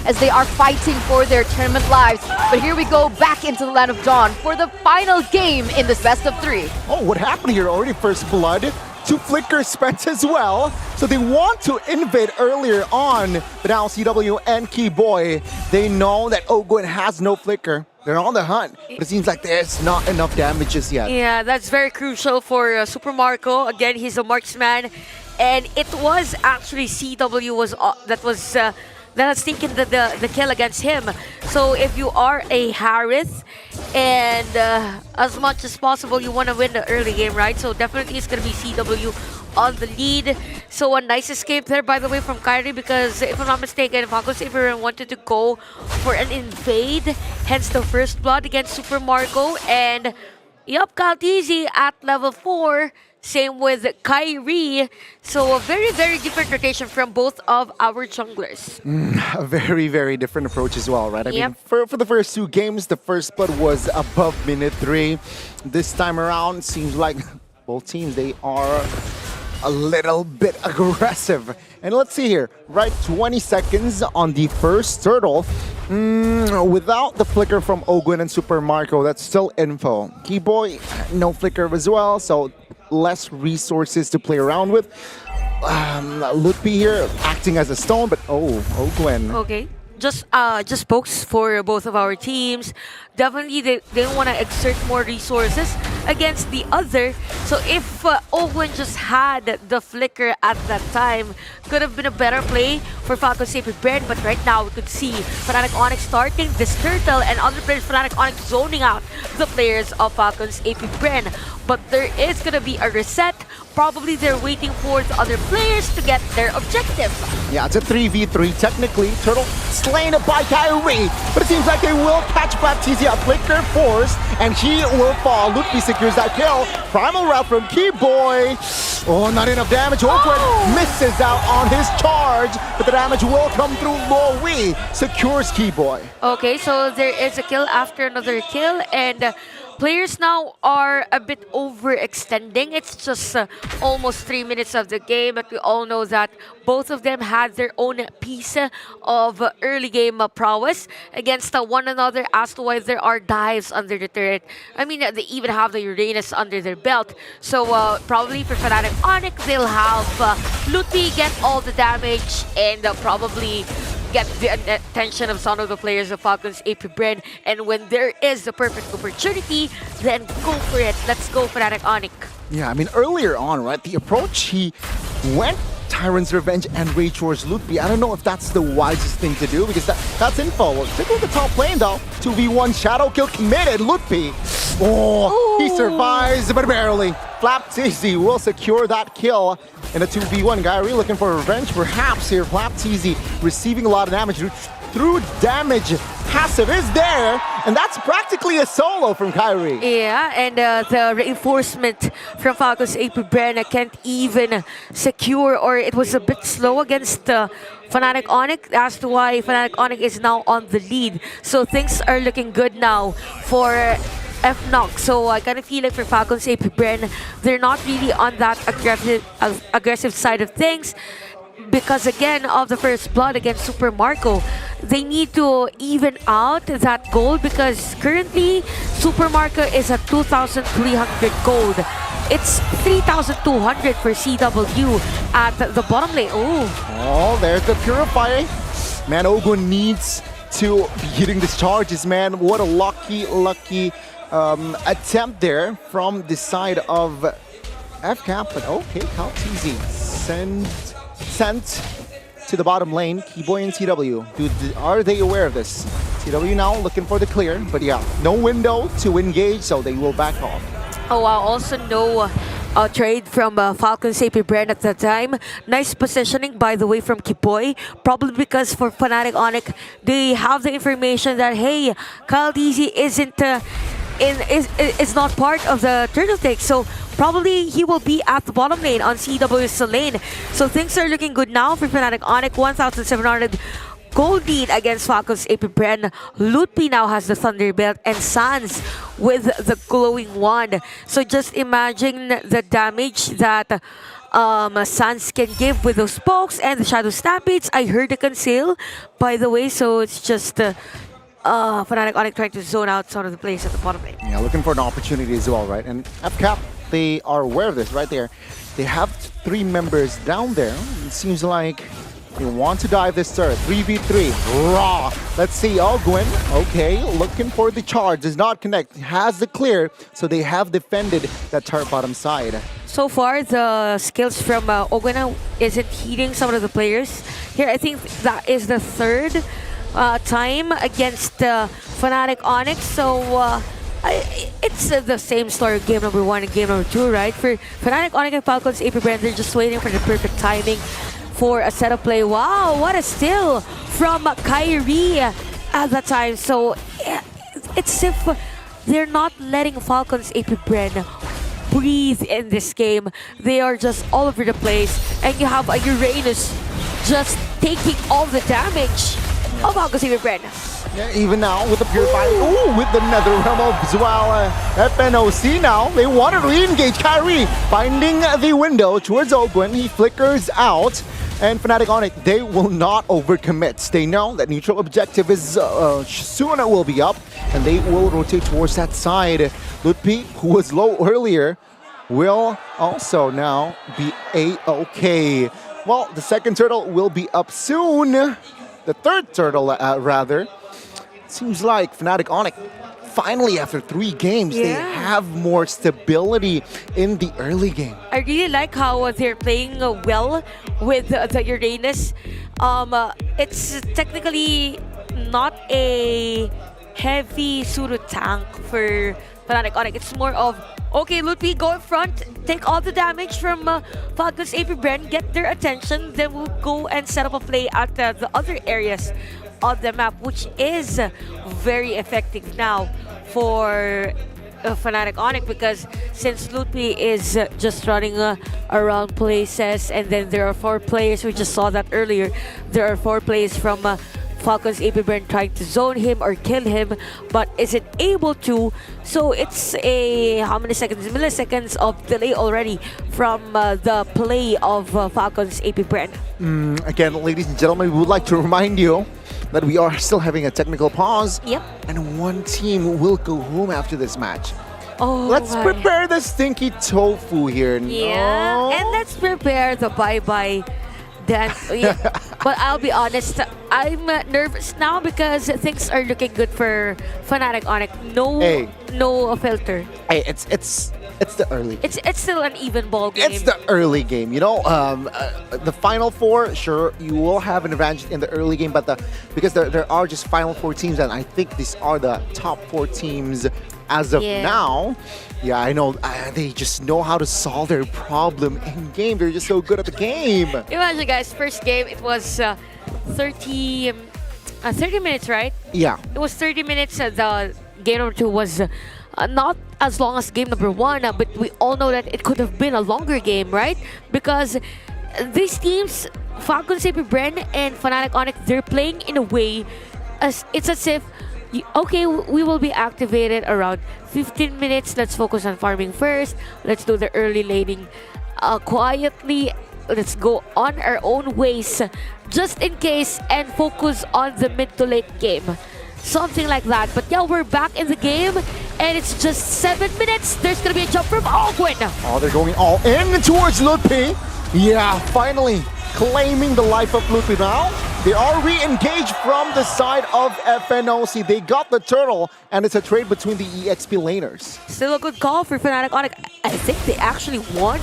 as they are fighting for their tournament lives. But here we go back into the Land of Dawn for the final game in this best of 3. Oh, what happened here? Already first blood. 2 flickers spent as well. So they want to invade earlier on. But now CW and Ggwp, they know that Ggwp has no flicker. They're on the hunt, but it seems like there's not enough damage just yet. Yeah, that's very crucial for Super Marco. Again, he's a marksman, and it was actually CW that has taken the kill against him. So if you are a Harith, and as much as possible, you want to win the early game, right? So definitely it's going to be CW on the lead. So a nice escape there, by the way, from Kyrie, because if I'm not mistaken, Falcons Apbren wanted to go for an invade, hence the first blood against Super Marco. And yup, Kaltizi at level 4. Same with Kyrie. So a very, very different rotation from both of our junglers. A very, very different approach as well, right? I mean, for the first 2 games, the first blood was above minute 3. This time around, seems like both teams, they are a little bit aggressive. And let's see here, right, 20 seconds on the first turtle. Without the flicker from Ggwp and Super Marco, that's still info. Ggwp, no flicker as well, so less resources to play around with. Ggwp here acting as a stone, but Ggwp. Okay. Just pokes for both of our teams. Definitely they want to exert more resources against the other. So if Ggwp just had the flicker at that time, could have been a better play for Falcons Apbren. But right now we could see Fnatic Onic starting this turtle and other players Fnatic Onic zoning out the players of Falcons Apbren. But there is going to be a reset. Probably they're waiting for the other players to get their objective. Yeah, it's a 3v3 technically. Turtle slain by Kyrie, but it seems like they will catch Baptisia. Flicker forced, and he will fall. Ggwp secures that kill. Primal Route from Ggwp. Oh, not enough damage. Ggwp misses out on his charge, but the damage will come through. Lowy secures Ggwp. Okay, so there is a kill after another kill, and players now are a bit overextending. It's just almost 3 minutes of the game, but we all know that both of them had their own piece of early game prowess against one another as to why there are dives under the turret. I mean, they even have the Uranus under their belt. So probably for Fnatic Onic, they'll have Ggwp get all the damage and probably get the attention of some of the players of Falcons Apbren. And when there is the perfect opportunity, then go for it. Let's go, Fnatic Onic. Yeah, I mean, earlier on, right, the approach, he went Tyrant's Revenge and Rage towards Ggwp. I don't know if that's the wisest thing to do, because that's info. Take a look at the top lane, though. 2v1 shadow kill committed. Ggwp. Oh, he survives, but barely. Flapteezy will secure that kill in a 2v1. Kyrie looking for revenge, perhaps here. Flapteezy receiving a lot of damage through damage. Passive is there, and that's practically a solo from Kyrie. Yeah, and the reinforcement from Falcons Apbren can't even secure, or it was a bit slow against Fnatic Onic, as to why Fnatic Onic is now on the lead. So things are looking good now for Fnox. So I kind of feel like for Falcons Apbren, they're not really on that aggressive side of things, because again of the first blood against Super Marco. They need to even out that gold, because currently Super Marco is at 2,300 gold. It's 3,200 for CW at the bottom lane. Oh, there's the Purifier. Man, Ggwp needs to be hitting these charges, man. What a lucky attempt there from the side of FCAP. But okay, Kaltizi sent to the bottom lane. Ggwp and CW. Are they aware of this? CW now looking for the clear, but yeah, no window to engage, so they will back off. Oh wow, also no trade from Falcons Apbren at the time. Nice positioning, by the way, from Ggwp. Probably because for Fnatic Onic, they have the information that, hey, Kaltizi is not part of the turtle take, so probably he will be at the bottom lane on CW's lane. So things are looking good now for Fnatic Onic. 1,700 gold lead against Falcons Apbren. Ggwp now has the Thunder Belt, and Sans with the glowing wand. So just imagine the damage that Sans can give with those pokes and the Shadow Stampedes. I heard the conceal, by the way, so it's just Fnatic Onic trying to zone out some of the plays at the bottom lane. Yeah, looking for an opportunity as well, right? And FCAP, they are aware of this right there. They have 3 members down there. It seems like they want to dive this turret. 3v3. Raw. Let's see. Ggwp. Okay, looking for the charge. Does not connect. Has the clear. So they have defended that turret bottom side. So far, the skills from Ggwp isn't hitting some of the players. Here, I think that is the 3rd time against Fnatic Onic. So it's the same story of game number 1 and game number 2, right? For Fnatic Onic and Falcons, Apbren, they're just waiting for the perfect timing for a setup play. Wow, what a steal from Kyrie at that time. So it's as if they're not letting Falcons Apbren breathe in this game. They are just all over the place. And you have a Uranus just taking all the damage of Falcons Apbren. Yeah, even now with the Purifying. Ooh, with the Nether Realm as well. FNOC now, they want to re-engage Kyrie. Finding the window towards Ggwp. He flickers out. And Fnatic Onic, they will not overcommit. They know that neutral objective is soon will be up. And they will rotate towards that side. Ggwp, who was low earlier, will also now be A-OK. Well, the second turtle will be up soon. The third turtle, rather. Seems like Fnatic Onic, finally after 3 games, they have more stability in the early game. I really like how they're playing well with the Uranus. It's technically not a heavy pseudo tank for Fnatic Onic. It's more of, okay, Ggwp, go in front, take all the damage from Falcons Apbren, get their attention, then we'll go and set up a play at the other areas of the map, which is very effective now for Fnatic Onic, because since Ggwp is just running around places, and then there are 4 players, we just saw that earlier, there are 4 players from Falcons Apbren trying to zone him or kill him, but isn't able to. So it's a how many seconds, milliseconds of delay already from the play of Falcons Apbren. Again, ladies and gentlemen, we would like to remind you that we are still having a technical pause. Yep. And 1 team will go home after this match. Oh, let's prepare the stinky tofu here. Yeah, no? and let's prepare the bye-bye dance. Yeah. But I'll be honest, I'm nervous now because things are looking good for Fnatic Onic. No filter. Hey, it's the early game. It's still an even ball game. It's the early game, you know. The final 4, sure, you will have an advantage in the early game, but because there are just final 4 teams, and I think these are the top 4 teams as of now. Yeah, I know. They just know how to solve their problem in game. They're just so good at the game. Imagine, guys, first game it was 30 minutes, right? Yeah. It was 30 minutes. The game number 2 was not as long as game number 1, but we all know that it could have been a longer game, right? Because these teams, Falcons Apbren and Fnatic Onic, they're playing in a way as it's as if, okay, we will be activated around 15 minutes. Let's focus on farming first. Let's do the early laning quietly. Let's go on our own ways just in case and focus on the mid to late game. Something like that. But yeah, we're back in the game and it's just 7 minutes. There's gonna be a jump from Ggwp. Oh, they're going all in towards Ggwp. Yeah, finally claiming the life of Ggwp now. They are re-engaged from the side of FNOC. They got the turtle, and it's a trade between the EXP laners. Still a good call for Fnatic Onic. I think they actually won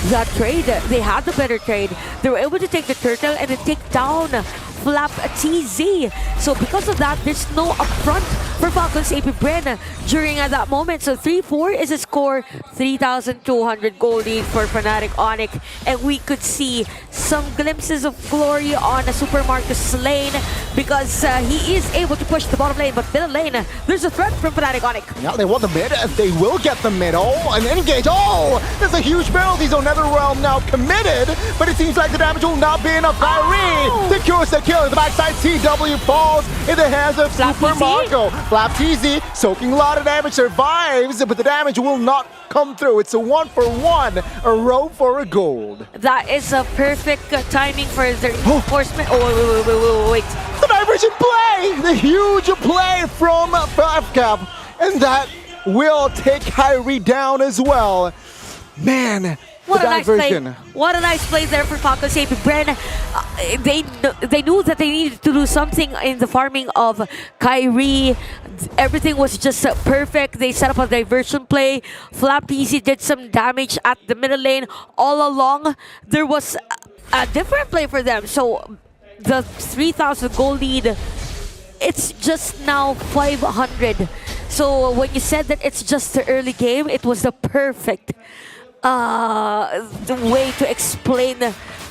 that trade. They had the better trade. They were able to take the turtle and then take down Flap TZ. So because of that, there's no upfront for Falcons Apbren during that moment. So 3-4 is a score, 3,200 gold lead for Fnatic Onic. And we could see some glimpses of glory on a Super Marcus lane. because he is able to push the bottom lane, but middle lane, there's a threat from Fnatic Onic. Yeah, they want the mid. They will get the mid. Oh, and engage. Oh, there's a huge penalty zone. Netherrealm now committed, but it seems like the damage will not be enough. Kyrie secures the kill. The backside CW falls in the hands of Super Marco. Flapteezy soaking a lot of damage, survives, but the damage will not come through. It's a 1-for-1, a row for a gold. That is a perfect timing for the reinforcement. Oh, wait. The diversion play! The huge play from Fnatic, and that will take Kyrie down as well. Man, what the a nice diversion. play. What a nice play there for Falcons. Apbren, they knew that they needed to do something in the farming of Kyrie. Everything was just perfect. They set up a diversion play. Flapteezy did some damage at the middle lane. All along, there was a different play for them. So the 3,000 goal lead, it's just now 500. So when you said that it's just the early game, it was the perfect the way to explain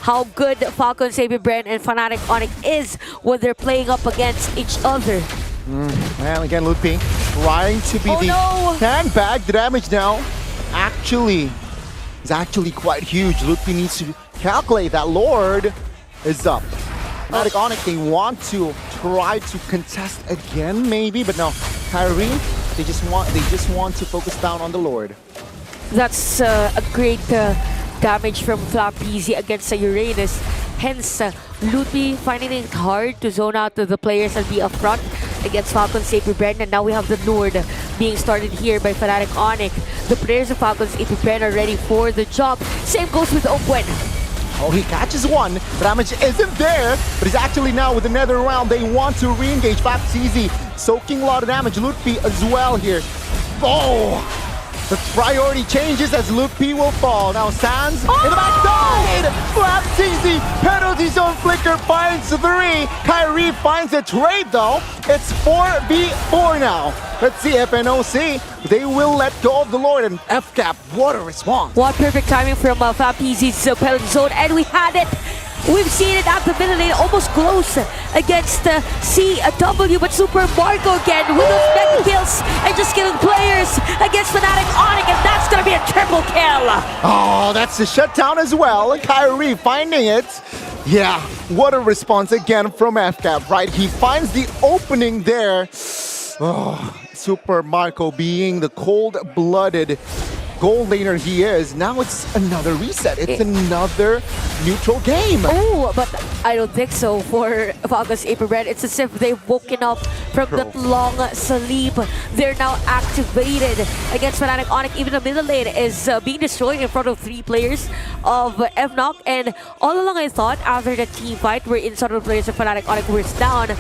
how good Falcons, Apbren, and Fnatic Onic is when they're playing up against each other. And again, Ggwp trying to be sandbag. The damage now is actually quite huge. Ggwp needs to calculate that. Lord is up. Fnatic Onic, they want to try to contest again, maybe, but no. Kyrie, they just want to focus down on the Lord. That's a great damage from Flapteezy against Uranus. Hence, Ggwp finding it hard to zone out to the players and be up front against Falcons, Apbren, and now we have the Lord being started here by Fnatic Onic. The players of Falcons, Apbren are ready for the job. Same goes with Ggwp. Oh, he catches one. The damage isn't there, but he's actually now with another round. They want to re-engage. Flapteezy soaking a lot of damage. Ggwp as well here. Oh! The priority changes as Ggwp will fall. Now Sands in the backside! Flapteezy, penalty zone flicker finds 3. Kyrie finds a trade though. It's 4v4 now. Let's see if NOC, they will let go of the Lord, and FCAP, what a response. What perfect timing from Flapteezy's penalty zone, and we had it. We've seen it at the middle lane, almost close against CW, but Super Marco again with those mega kills and just killing players against Fnatic Onic, and that's gonna be a triple kill. Oh, that's the shutdown as well. Kyrie finding it. Yeah, what a response again from FCAP, right? He finds the opening there. Oh, Super Marco being the cold-blooded gold laner he is. Now it's another reset. It's another neutral game. Oh, but I don't think so for Falcons, Apbren. It's as if they've woken up from that long sleep. They're now activated against Fnatic Onic. Even the middle lane is being destroyed in front of 3 players of FNOC. And all along I thought after the team fight where in some of the players of Fnatic Onic were down,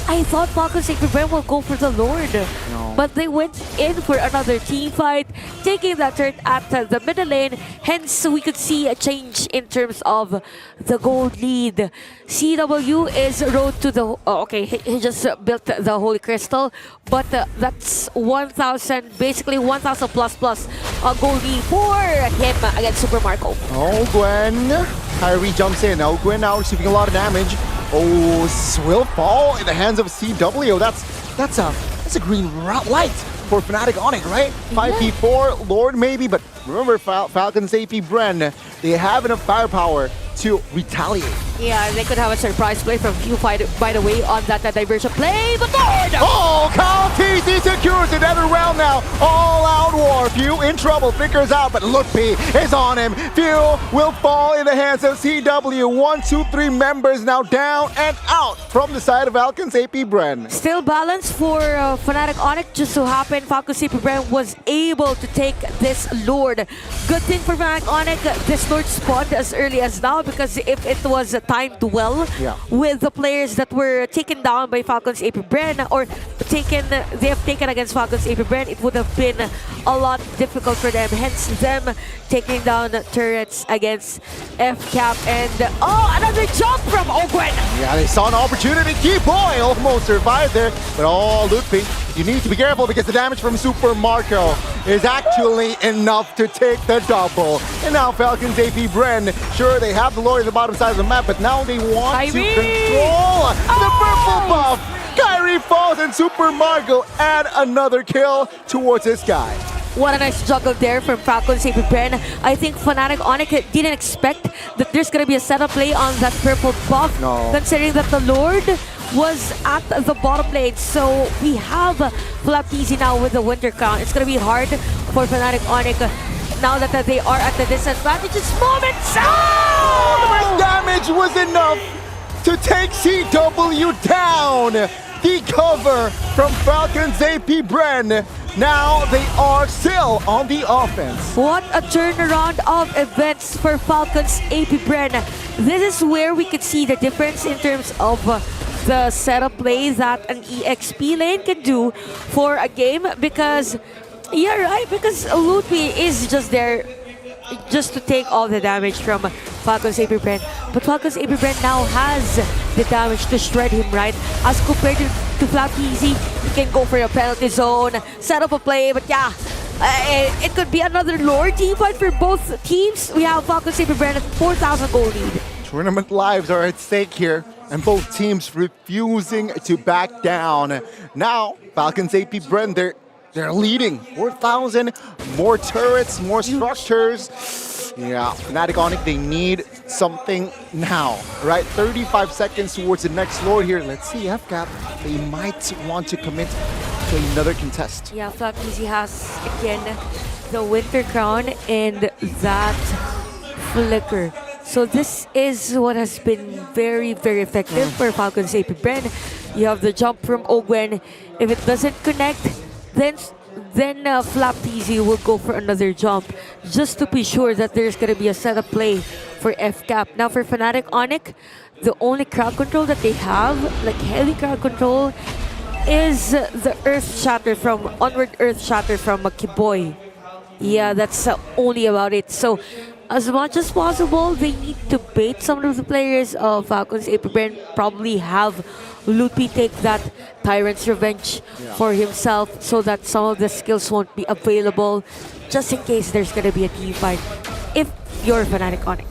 I thought Falcons Apbren will go for the Lord. No. But they went in for another team fight, taking that turn at the middle lane. Hence, we could see a change in terms of the gold lead. CW is road to the... Oh, okay, he just built the Holy Crystal. But that's 1,000, basically 1,000 plus gold lead for him against Super Marco. Oh, Gwen. Kyrie jumps in. Now Gwen now receiving a lot of damage. Oh, will fall in the hands of CW. That's a green light for Fnatic Onic, right? 5v4, Lord maybe, but remember Falcons Apbren, they have enough firepower to retaliate. Yeah, they could have a surprise play from Q, by the way, on that diversion play, but Lord! Oh, Flapteezy secures another round now. All out war. Few in trouble, flickers out, but Ggwp is on him. Few will fall in the hands of CW. 1, 2, 3 members now down and out from the side of Falcons Apbren. Still balanced for Fnatic Onic. Just so happened, Falcons Apbren was able to take this Lord. Good thing for Fnatic Onic, this Lord spawned as early as now, because if it was timed well with the players that were taken down by Falcons Apbren or they have taken against Falcons Apbren, it would have been a lot difficult for them. Hence them taking down turrets against FCAP, and another jump from Ggwp. Yeah, they saw an opportunity. Boy almost survived there, but Ggwp, you need to be careful because the damage from Super Marco is actually enough to take the double. And now Falcons Apbren, sure, they have the Lord at the bottom side of the map, but now they want to control the purple buff. Kyrie falls and Super Marco add another kill towards this guy. What a nice juggle there from Falcons Apbren. I think Fnatic Onic didn't expect that there's going to be a setup play on that purple buff, considering that the Lord was at the bottom lane. So we have Flapteasy now with the Winter Crown. It's going to be hard for Fnatic Onic now that they are at the disadvantageous moment. The damage was enough to take CW down. The cover from Falcons Apbren. Now they are still on the offense. What a turnaround of events for Falcons Apbren. This is where we could see the difference in terms of the setup play that an EXP lane can do for a game, because you're right, because Ggwp is just there just to take all the damage from Falcons Apbren. But Falcons Apbren now has the damage to shred him, right? As compared to Flapteasy, he can go for a penalty zone, set up a play, but yeah, it could be another lore team fight for both teams. We have Falcons Apbren at 4,000 gold lead. Tournament lives are at stake here, and both teams refusing to back down. Now, Falcons Apbren, they're leading. 4,000, more turrets, more structures. Yeah, Fnatic Onic, they need something now, right? 35 seconds towards the next Lord here. Let's see, FCAP, they might want to commit to another contest. Yeah, Flapteasy has, again, the Winter Crown and that Flicker. So this is what has been very, very effective for Falcons Apbren. You have the jump from Ggwp. If it doesn't connect, then Flapteasy will go for another jump just to be sure that there's going to be a setup play for FCAP. Now for Fnatic Onic, the only crowd control that they have, like heavy crowd control, is the Earth Shatter from Onward Earth Shatter from Kiboy. Yeah, that's only about it. So as much as possible, they need to bait some of the players of Falcons Apbren, probably have Ggwp take that Tyrant's Revenge for himself so that some of the skills won't be available, just in case there's going to be a team fight if you're Fnatic Onic.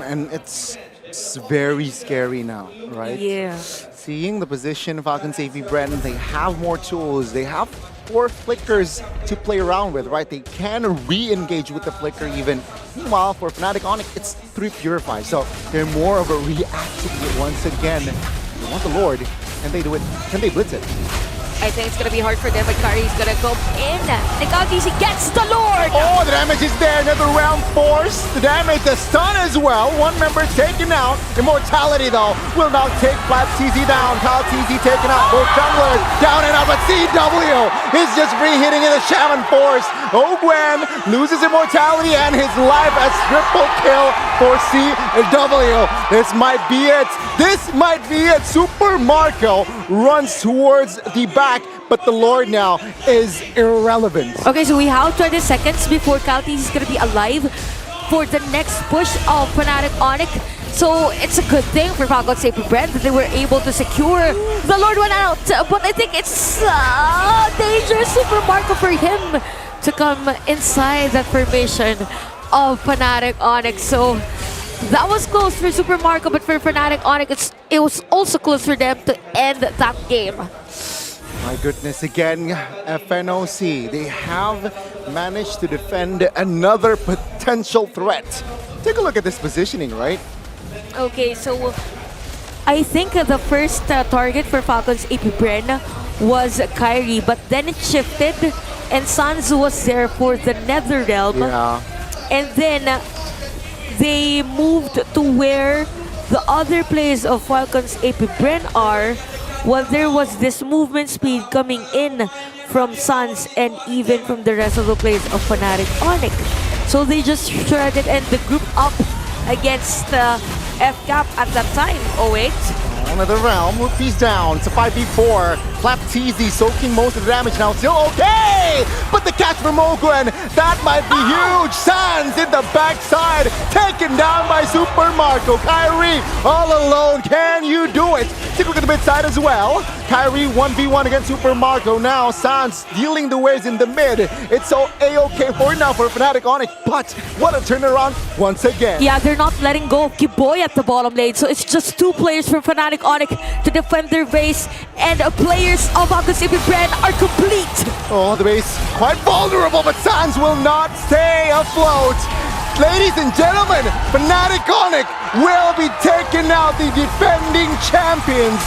And it's very scary now, right? Yeah. Seeing the position of Falcons Apbren, they have more tools. They have 4 flickers to play around with, right? They can re-engage with the flicker even. Meanwhile, for Fnatic Onic, it's 3 Purify. So they're more of a reactivate once again. They want the Lord. Can they do it? Can they blitz it? I think it's going to be hard for them, but Kari's going to go in. Nicaldisi gets the Lord! Oh, the damage is there. Another round force. The damage, the stun as well. One member taken out. Immortality, though, will now take Flapteasy down. Flapteasy taken out. Both junglers down and out, but CW is just re-hitting in the Shaman Force. Ggwp loses Immortality and his life as triple kill for CW. This might be it. This might be it. Super Marco runs towards the back, but the Lord now is irrelevant. Okay, so we have 20 seconds before Kaltis is going to be alive for the next push of Fnatic Onic. So it's a good thing for Falcons Apbren that they were able to secure the Lord one out. But I think it's dangerous Super Marco for him to come inside that formation of Fnatic Onic. So that was close for Super Marco, but for Fnatic Onic, it was also close for them to end that game. My goodness, again, FNOC, they have managed to defend another potential threat. Take a look at this positioning, right? Okay, so I think the first target for Falcons Apbren was Kyrie, but then it shifted and Sans was there for the Netherrealm. Yeah. And then they moved to where the other players of Falcons Apbren are. Well, there was this movement speed coming in from Sans and even from the rest of the players of Fnatic Onic. So they just shredded and the group up against FCAP at that time. Oh wait, Another realm, Rookie's down. It's a 5v4. Flap TZ soaking most of the damage now. Still okay! But the catch from Ogwen, that might be huge. Sans in the backside, taken down by Super Marco. Kyrie all alone. Can you do it? Take a look at the mid side as well. Kyrie 1v1 against Super Marco. Now Sans dealing the waves in the mid. It's so A-okay for now for Fnatic Onic. But what a turnaround once again. Yeah, they're not letting go of Ggwp at the bottom lane. So it's just two players from Fnatic Onic to defend their base. And players of Falcons Apbren are complete. Oh, the base quite vulnerable, but Sans will not stay afloat. Ladies and gentlemen, Fnatic Onic will be taking out the defending champions.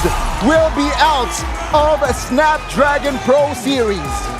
Will be out of a Snapdragon Pro Series.